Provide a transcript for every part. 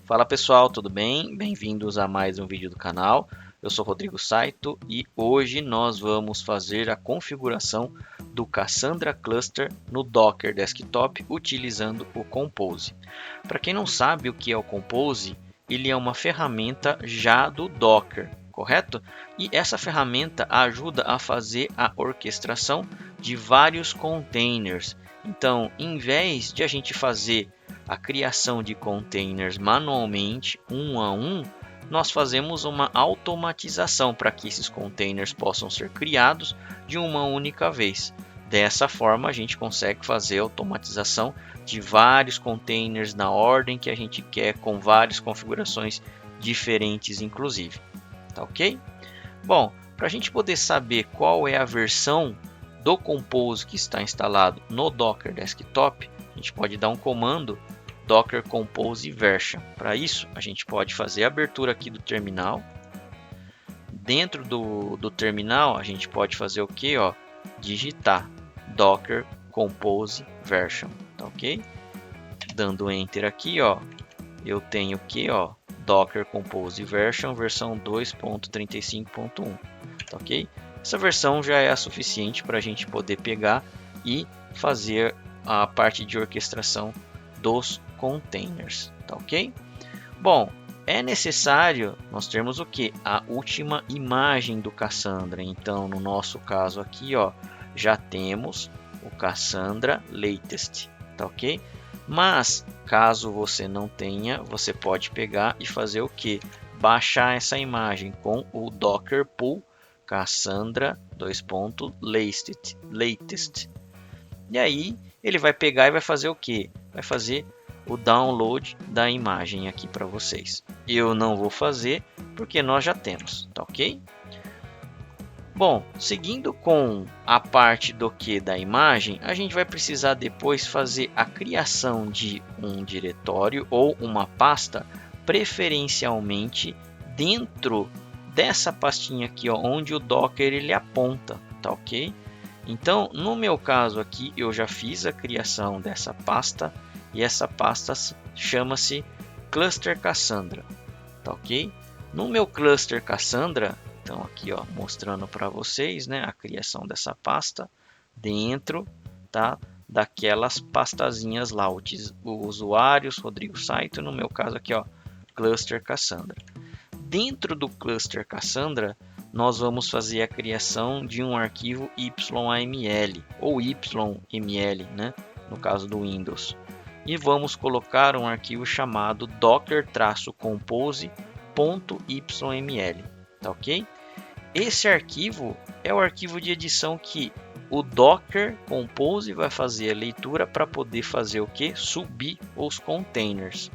Fala pessoal, tudo bem? Bem-vindos a mais um vídeo do canal. Eu sou Rodrigo Saito e hoje nós vamos fazer a configuração do Cassandra Cluster no Docker Desktop utilizando o Compose. Para quem não sabe o que é o Compose, ele é uma ferramenta já do Docker, correto? E essa ferramenta ajuda a fazer a orquestração de vários containers. Então, em vez de a gente fazer a criação de containers manualmente, um a um, nós fazemos uma automatização para que esses containers possam ser criados de uma única vez. Dessa forma, a gente consegue fazer a automatização de vários containers na ordem que a gente quer, com várias configurações diferentes, inclusive. Tá ok? Bom, para a gente poder saber qual é a versão do Compose que está instalado no Docker Desktop, a gente pode dar um comando Docker Compose Version. Para isso, a gente pode fazer a abertura aqui do terminal. Dentro do terminal, a gente pode fazer o que? Digitar Docker Compose Version, tá ok? Dando Enter aqui, eu tenho que, Docker Compose Version, versão 2.35.1, tá ok? Essa versão já é a suficiente para a gente poder pegar e fazer a parte de orquestração dos containers, tá ok? Bom, é necessário nós termos o que? A última imagem do Cassandra. Então, no nosso caso aqui, já temos o Cassandra Latest, tá ok? Mas, caso você não tenha, você pode pegar e fazer o que? Baixar essa imagem com o Docker Pull Cassandra latest. E aí, ele vai pegar e vai fazer o que? Vai fazer o download da imagem aqui para vocês. Eu não vou fazer porque nós já temos, tá ok? Bom, seguindo com a parte do que da imagem, a gente vai precisar depois fazer a criação de um diretório ou uma pasta, preferencialmente dentro dessa pastinha aqui, onde o Docker ele aponta, tá ok? Então, no meu caso aqui, eu já fiz a criação dessa pasta e essa pasta chama-se Cluster Cassandra, tá ok? No meu Cluster Cassandra, então aqui mostrando para vocês, né, a criação dessa pasta dentro, tá, daquelas pastazinhas lá, o usuários Rodrigo Saito, no meu caso aqui, Cluster Cassandra. Dentro do Cluster Cassandra, nós vamos fazer a criação de um arquivo YML ou YML, né, no caso do Windows. E vamos colocar um arquivo chamado docker-compose.yml, tá ok? Esse arquivo é o arquivo de edição que o Docker Compose vai fazer a leitura para poder fazer o que? Subir os containers,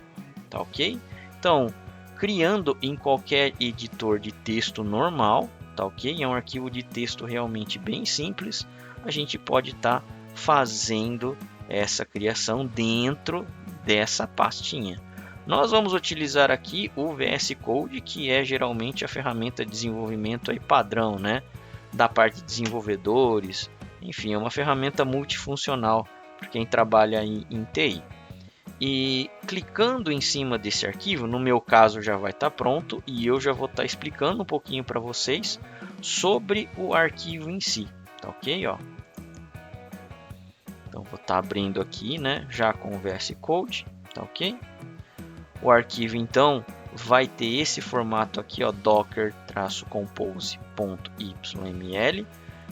tá ok? Então, criando em qualquer editor de texto normal, tá ok? É um arquivo de texto realmente bem simples. A gente pode estar fazendo essa criação dentro dessa pastinha. Nós vamos utilizar aqui o VS Code, que é geralmente a ferramenta de desenvolvimento aí padrão, né? Da parte de desenvolvedores, enfim, é uma ferramenta multifuncional para quem trabalha em TI. E clicando em cima desse arquivo, no meu caso já vai estar pronto e eu já vou estar explicando um pouquinho para vocês sobre o arquivo em si, tá ok? Então vou estar abrindo aqui, né, já com o VS Code, tá ok? O arquivo então vai ter esse formato aqui, docker-compose.yml.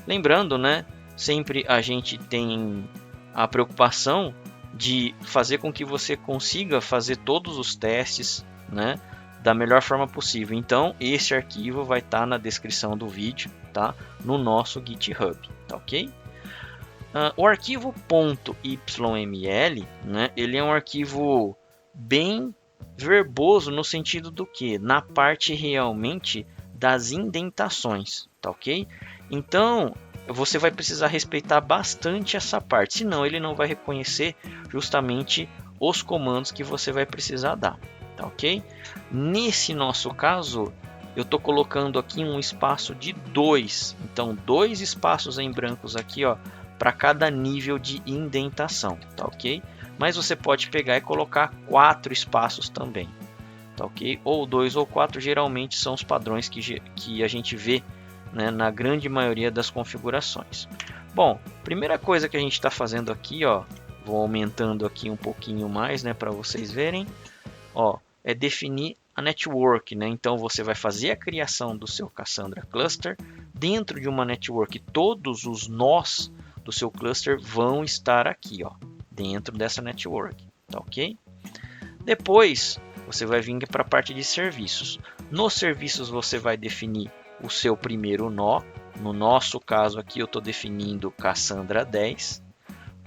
Lembrando, né, sempre a gente tem a preocupação de fazer com que você consiga fazer todos os testes, né, da melhor forma possível. Então, esse arquivo vai estar na descrição do vídeo, tá, no nosso GitHub, tá ok? O arquivo .yml, né, ele é um arquivo bem verboso no sentido do que? Na parte realmente das indentações, tá ok? Então, você vai precisar respeitar bastante essa parte, senão ele não vai reconhecer justamente os comandos que você vai precisar dar, tá ok? Nesse nosso caso, eu estou colocando aqui um espaço de 2, então 2 espaços em brancos aqui, para cada nível de indentação, tá ok? Mas você pode pegar e colocar 4 espaços também. tá ok? Ou 2 ou 4 geralmente são os padrões que a gente vê, né, na grande maioria das configurações. Bom, primeira coisa que a gente está fazendo aqui, ó, vou aumentando aqui um pouquinho mais, né, para vocês verem, ó, é definir a network, né? Então você vai fazer a criação do seu Cassandra Cluster dentro de uma network. Todos os nós do seu cluster vão estar aqui, ó, dentro dessa network, tá ok? Depois você vai vir para a parte de serviços. Nos serviços você vai definir o seu primeiro nó. No nosso caso aqui eu estou definindo Cassandra 10.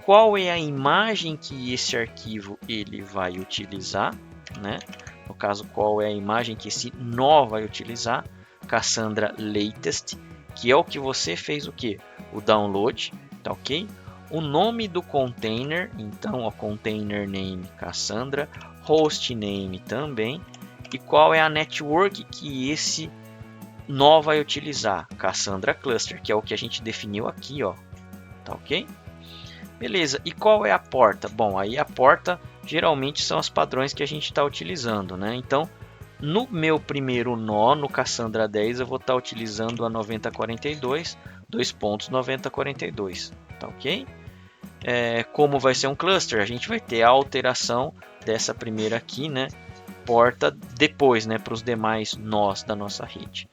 Qual é a imagem que esse arquivo ele vai utilizar, né? No caso, qual é a imagem que esse nó vai utilizar? Cassandra Latest, que é o que você fez o que? O download, tá ok? O nome do container, então, ó, container name Cassandra, host name também, e qual é a network que esse nó vai utilizar? Cassandra Cluster, que é o que a gente definiu aqui, ó, tá ok? Beleza, e qual é a porta? Bom, aí a porta geralmente são os padrões que a gente está utilizando, né? Então, no meu primeiro nó, no Cassandra 10, eu vou estar utilizando a 9042, 2.9042, tá ok? Como vai ser um cluster, a gente vai ter a alteração dessa primeira aqui, né? Porta depois, né? Para os demais nós da nossa rede.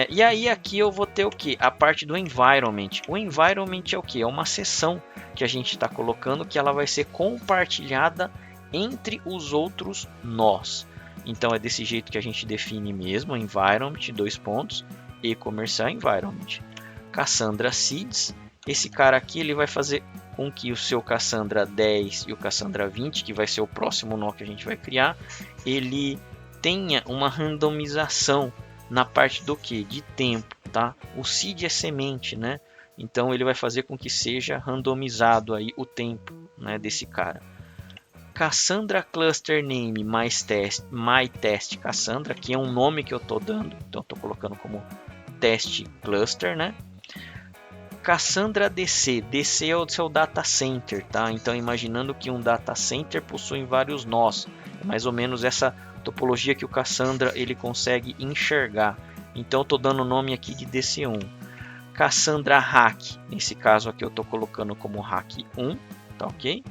E aí aqui eu vou ter o que? A parte do environment. O environment é o que? É uma seção que a gente está colocando que ela vai ser compartilhada entre os outros nós. Então é desse jeito que a gente define mesmo, environment, 2 pontos, e comercial environment. Cassandra Seeds, esse cara aqui ele vai fazer com que o seu Cassandra 10 e o Cassandra 20, que vai ser o próximo nó que a gente vai criar, ele tenha uma randomização na parte do que? De tempo, tá? O seed é semente, né? Então ele vai fazer com que seja randomizado aí o tempo, né, desse cara. Cassandra Cluster Name mais test, my test Cassandra, que é um nome que eu estou dando, então estou colocando como test cluster, né? Cassandra DC, DC é o seu data center, tá? Então imaginando que um data center possui vários nós, é mais ou menos essa topologia que o Cassandra ele consegue enxergar. Então estou dando o nome aqui de DC1. Cassandra Hack, nesse caso aqui eu estou colocando como Hack 1, tá ok?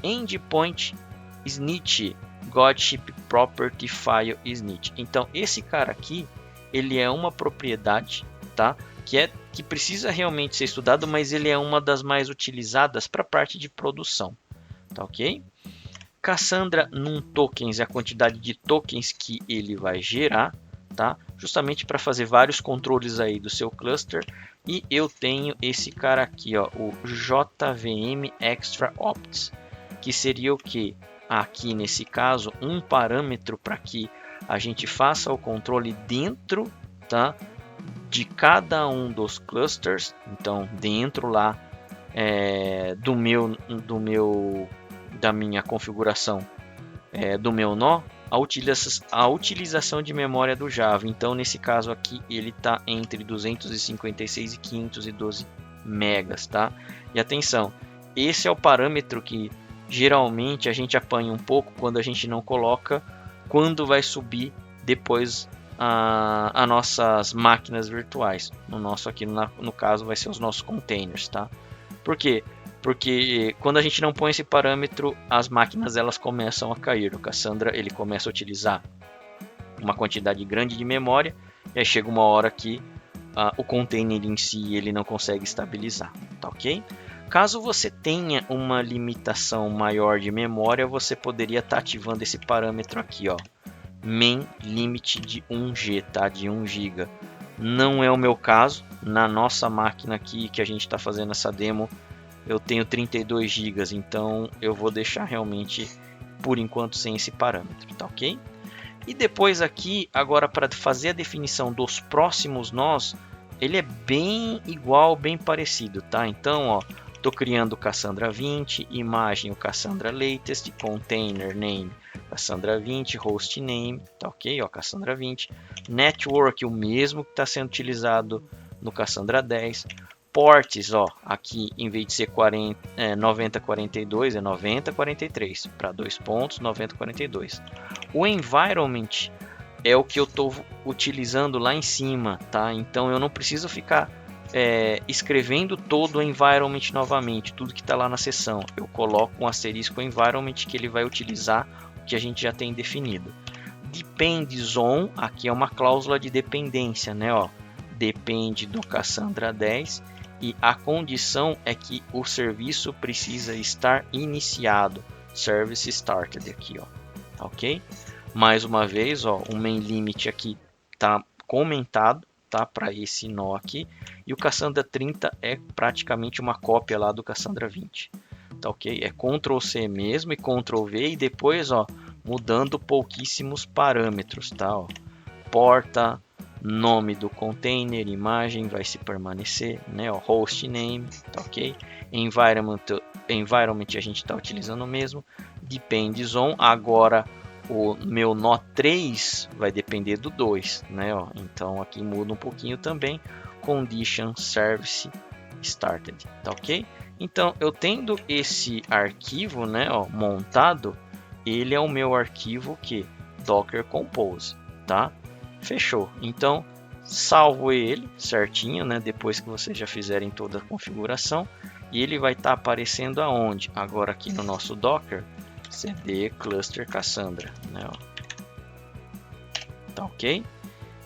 Endpoint Snitch, Godship Property File Snitch. Então esse cara aqui, ele é uma propriedade, tá? Que precisa realmente ser estudado, mas ele é uma das mais utilizadas para a parte de produção, tá ok? Cassandra num tokens é a quantidade de tokens que ele vai gerar, tá? Justamente para fazer vários controles aí do seu cluster. E eu tenho esse cara aqui, ó, o JVM Extra Opts, que seria o que? Aqui nesse caso, um parâmetro para que a gente faça o controle dentro, tá, de cada um dos clusters. Então, dentro lá da minha configuração do meu nó, a utilização de memória do Java. Então, nesse caso aqui, ele está entre 256 e 512 megas, tá? E atenção, esse é o parâmetro que geralmente a gente apanha um pouco quando a gente não coloca quando vai subir depois as nossas máquinas virtuais. No nosso aqui, no caso, vai ser os nossos containers, tá? Por quê? Porque quando a gente não põe esse parâmetro, as máquinas elas começam a cair. O Cassandra ele começa a utilizar uma quantidade grande de memória e aí chega uma hora que o container em si ele não consegue estabilizar, tá ok? Caso você tenha uma limitação maior de memória, você poderia estar ativando esse parâmetro aqui, ó, main limit de 1G, tá? De 1 GB. Não é o meu caso. Na nossa máquina aqui que a gente está fazendo essa demo, eu tenho 32 GB, então eu vou deixar realmente por enquanto sem esse parâmetro, tá ok? E depois aqui, agora para fazer a definição dos próximos nós, ele é bem igual, bem parecido, tá? Então, ó, estou criando o Cassandra 20, imagem o Cassandra Latest, container name Cassandra 20, host name, tá ok? Ó, Cassandra 20, network o mesmo que está sendo utilizado no Cassandra 10, ports, ó, aqui em vez de ser 9042 é 9043 para 2 pontos 9042. O environment é o que eu estou utilizando lá em cima, tá? Então eu não preciso ficar escrevendo todo o environment novamente, tudo que está lá na seção. Eu coloco um asterisco environment que ele vai utilizar o que a gente já tem definido. Depends on, aqui é uma cláusula de dependência, né? Ó, depende do Cassandra 10 e a condição é que o serviço precisa estar iniciado, service started aqui, ó, ok? Mais uma vez, ó, o main limit aqui tá comentado, tá, para esse nó aqui, e o Cassandra 30 é praticamente uma cópia lá do Cassandra 20, tá, ok? É Ctrl C mesmo e Ctrl V e depois, ó, mudando pouquíssimos parâmetros, tá, ó, porta, nome do container, imagem vai se permanecer, né? O host name, tá, ok? Environment a gente está utilizando o mesmo. Depends on, agora o meu nó 3 vai depender do 2, né? Ó, então aqui muda um pouquinho também. Condition service started, tá, ok? Então eu tendo esse arquivo, né, ó, montado, ele é o meu arquivo que Docker Compose, tá? Fechou. Então, salvo ele certinho, né? Depois que vocês já fizerem toda a configuração. E ele vai estar aparecendo aonde? Agora aqui no nosso Docker, cd cluster Cassandra, né? Ó. Tá ok?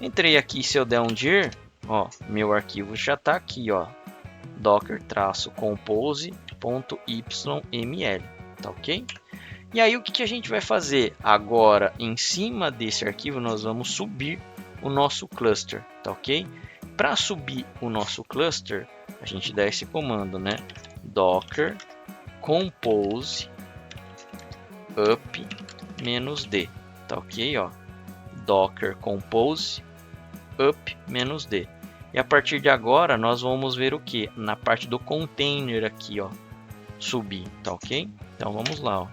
Entrei aqui, se eu der um dir, ó, meu arquivo já está aqui, ó. docker-compose.yml, tá ok? E aí o que a gente vai fazer? Agora, em cima desse arquivo, nós vamos subir o nosso cluster, tá ok? Para subir o nosso cluster, a gente dá esse comando, né? Docker compose up -d, tá ok? Ó, Docker compose up -d. E a partir de agora, nós vamos ver o que? Na parte do container aqui, ó, subir, tá ok? Então vamos lá, ó.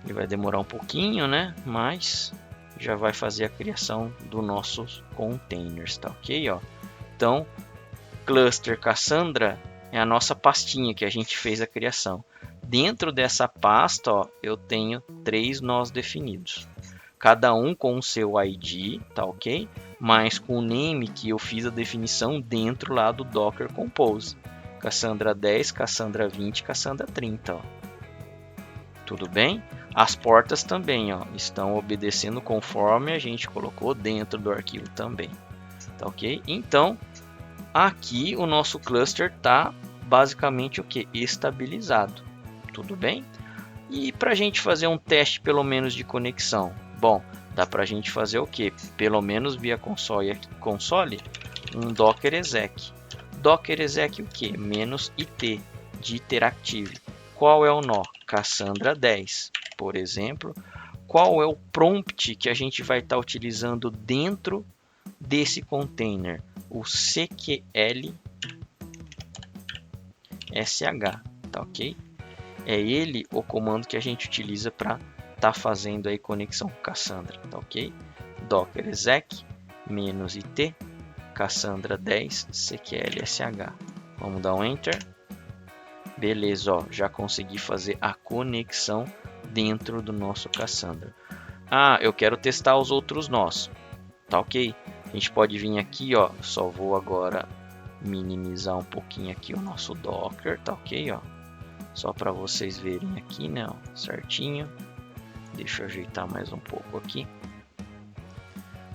Ele vai demorar um pouquinho, né? Mas já vai fazer a criação dos nossos containers, tá ok? Ó. Então, cluster Cassandra é a nossa pastinha que a gente fez a criação. Dentro dessa pasta, ó, eu tenho 3 nós definidos. Cada um com o seu ID, tá ok? Mas com o name que eu fiz a definição dentro lá do Docker Compose. Cassandra 10, Cassandra 20, Cassandra 30, ó. Tudo bem? As portas também, ó, estão obedecendo conforme a gente colocou dentro do arquivo também, tá ok? Então, aqui o nosso cluster está basicamente o que? Estabilizado, tudo bem? E para a gente fazer um teste pelo menos de conexão, bom, dá para a gente fazer o que? Pelo menos via console, um docker exec. Docker exec o que? -it de interactive. Qual é o nó? Cassandra 10, por exemplo. Qual é o prompt que a gente vai estar utilizando dentro desse container? O cql sh, tá ok? É ele o comando que a gente utiliza para estar fazendo aí conexão com Cassandra, tá ok? Docker exec -it Cassandra 10 cql sh. Vamos dar um enter. Beleza, ó, já consegui fazer a conexão dentro do nosso Cassandra. Ah, eu quero testar os outros nós, tá ok? A gente pode vir aqui, ó, só vou agora minimizar um pouquinho aqui o nosso Docker, tá ok, ó? Só para vocês verem aqui, né, ó, certinho. Deixa eu ajeitar mais um pouco aqui.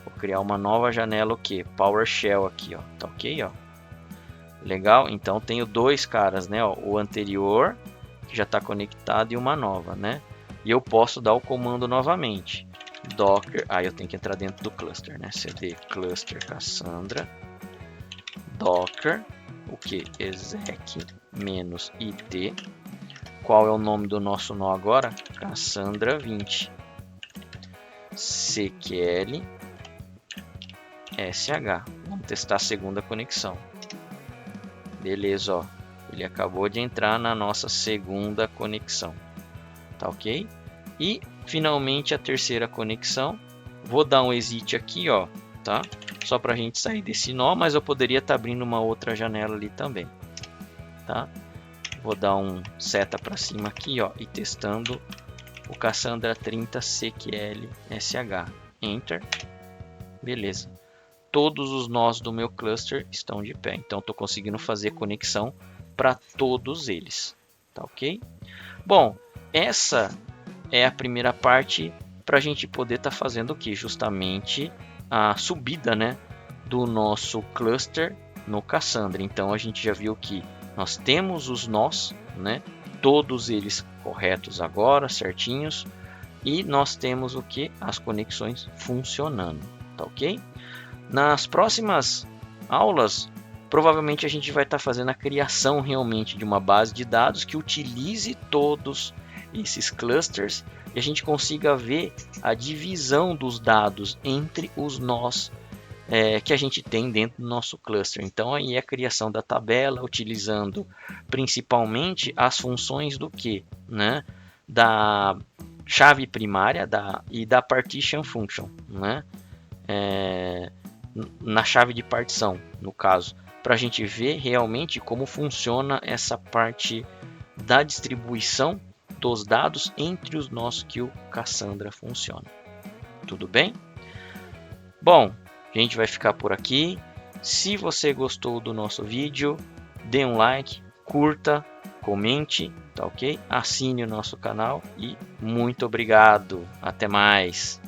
Vou criar uma nova janela, o que? PowerShell aqui, ó, tá ok, ó? Legal, então tenho 2 caras, né? Ó, o anterior que já está conectado e uma nova, né? E eu posso dar o comando novamente. Docker, aí eu tenho que entrar dentro do cluster, né? cd cluster Cassandra Docker, o que? Exec -it. Qual é o nome do nosso nó agora? Cassandra 20. cql sh. Vamos testar a segunda conexão. Beleza, ó, ele acabou de entrar na nossa segunda conexão, tá ok? E finalmente a terceira conexão, vou dar um exit aqui, ó, tá? só para a gente sair desse nó, mas eu poderia estar abrindo uma outra janela ali também, tá? Vou dar um seta para cima aqui, ó, e testando o Cassandra 30 CQL SH. Enter. Beleza. Todos os nós do meu cluster estão de pé, então estou conseguindo fazer conexão para todos eles, tá ok? Bom, essa é a primeira parte para a gente poder estar fazendo o que? Justamente a subida, né, do nosso cluster no Cassandra. Então a gente já viu que nós temos os nós, né, todos eles corretos agora, certinhos, e nós temos o que? As conexões funcionando, tá ok? Nas próximas aulas, provavelmente a gente vai estar fazendo a criação realmente de uma base de dados que utilize todos esses clusters e a gente consiga ver a divisão dos dados entre os nós que a gente tem dentro do nosso cluster. Então aí a criação da tabela utilizando principalmente as funções do que, né? Da chave primária e da partition function, né? Na chave de partição, no caso, para a gente ver realmente como funciona essa parte da distribuição dos dados entre os nós que o Cassandra funciona. Tudo bem? Bom, a gente vai ficar por aqui. Se você gostou do nosso vídeo, dê um like, curta, comente, tá ok? Assine o nosso canal e muito obrigado. Até mais!